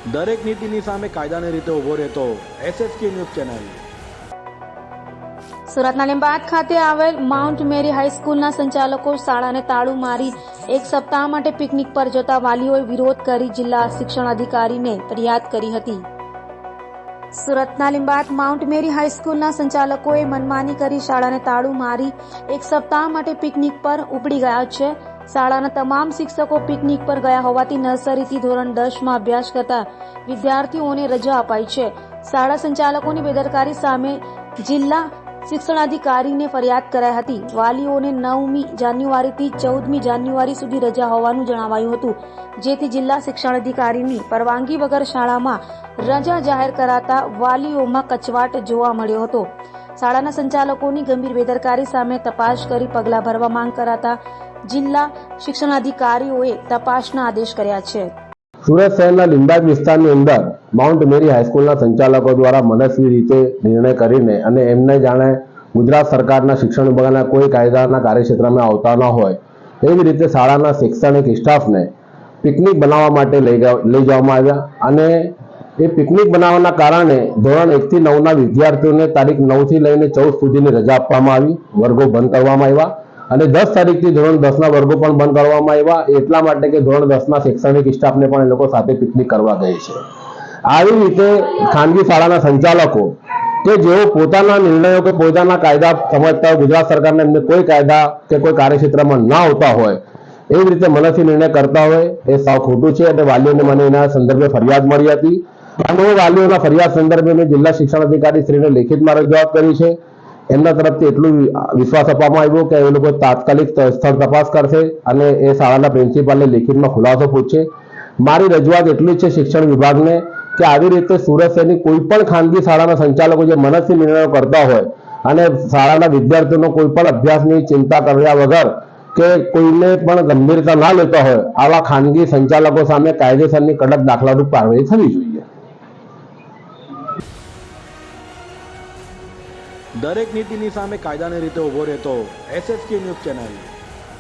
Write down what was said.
દરેક નીતિની સામે કાયદાની રીતે ઊભો રહેતો SSK ન્યૂઝ ચેનલ। સુરતના લીંબાયત ખાતે આવેલ માઉન્ટ મેરી હાઈસ્કૂલના સંચાલકો શાળાને તાળું મારી એક સપ્તાહ માટે પિકનિક પર જતા વાલીઓએ વિરોધ કરી જિલ્લા શિક્ષણ અધિકારીને ફરિયાદ કરી હતી। સુરતના લીંબાયત માઉન્ટ મેરી હાઈસ્કૂલના સંચાલકોએ મનમાની કરી શાળાને તાળું મારી એક સપ્તાહ માટે પિકનિક પર ઉપડી ગયા છે। શાળાના તમામ શિક્ષકો પિકનિક પર ગયા હોવાથી નર્સરીથી ધોરણ 10માં અભ્યાસ કરતા વિદ્યાર્થીઓને રજા અપાઈ છે। શાળા સંચાલકોની બેદરકારી સામે જિલ્લા શિક્ષણાધિકારીને ફરિયાદ કરાઈ હતી। વાલીઓને 9મી જાન્યુઆરીથી 14મી જાન્યુઆરી સુધી રજા હોવાનું જણાવાયું હતું, જેથી જિલ્લા શિક્ષણાધિકારીની પરવાનગી વગર શાળામાં રજા જાહેર કરાતા વાલીઓમાં કચવાટ જોવા મળ્યો હતો। શાળાના સંચાલકોની ગંભીર બેદરકારી સામે તપાસ કરી પગલાં ભરવા માંગ કરાતા જિલ્લા શિક્ષણાધિકારીઓએ તપાસના આદેશ કર્યા છે। સુરત શહેરના લીંબાયત વિસ્તારની અંદર માઉન્ટ મેરી હાઈસ્કૂલના સંચાલકો દ્વારા મનસ્વી રીતે નિર્ણય કરીને અને એમને જાણે ગુજરાત સરકારના શિક્ષણ વિભાગના કોઈ કાયદાના કાર્યક્ષેત્રમાં આવતા ન હોય એવી રીતે શાળાના શૈક્ષણિક સ્ટાફને પિકનિક બનાવવા માટે લઈ જવામાં આવ્યા અને એ પિકનિક બનાવવાના કારણે ધોરણ 1 થી 9ના વિદ્યાર્થીઓને તારીખ 9 થી લઈને 14 સુધીની રજા આપવામાં આવી, વર્ગો બંધ કરવામાં આવ્યા અને 10 તારીખથી ધોરણ 10ના વર્ગો પણ બંધ કરવામાં આવ્યા, એટલા માટે કે ધોરણ 10ના શૈક્ષણિક સ્ટાફને પણ એ લોકો સાથે પિકનિક કરવા ગઈ છે। આવી રીતે ખાનગી શાળાના સંચાલકો કે જેઓ પોતાના નિર્ણયો કે પોતાના કાયદા સમજતા ગુજરાત સરકારને એમને કોઈ કાયદા કે કોઈ કાર્યક્ષેત્રમાં ના આવતા હોય એવી રીતે મનસ્વી નિર્ણય કરતા હોય એ સાવ ખોટું છે। અને વાલીઓને મને એના સંદર્ભે ફરિયાદ મળી હતી અને વાલીઓના ફરિયાદ સંદર્ભે મેં જિલ્લા શિક્ષણ અધિકારી શ્રીને લેખિતમાં રજૂઆત કરી છે। એમના તરફથી એટલું વિશ્વાસ આપવામાં આવ્યો કે એ લોકો તાત્કાલિક સ્થળ તપાસ કરશે અને એ શાળાના પ્રિન્સિપાલને લેખિતમાં ખુલાસો પૂછશે। મારી રજૂઆત એટલી જ છે શિક્ષણ વિભાગને કે આવી રીતે સુરત શહેરની કોઈ પણ ખાનગી શાળાના સંચાલકો જે મનસ્વી નિર્ણયો કરતા હોય અને શાળાના વિદ્યાર્થીઓનો કોઈ પણ અભ્યાસની ચિંતા કર્યા વગર કે કોઈને પણ ગંભીરતા ના લેતા હોય આવા ખાનગી સંચાલકો સામે કાયદેસરની કડક દાખલારૂપ કાર્યવાહી થવી જોઈએ। દરેક નીતિની સામે કાયદાની રીતે ઊભો રહેતો SSK ન્યૂઝ ચેનલ।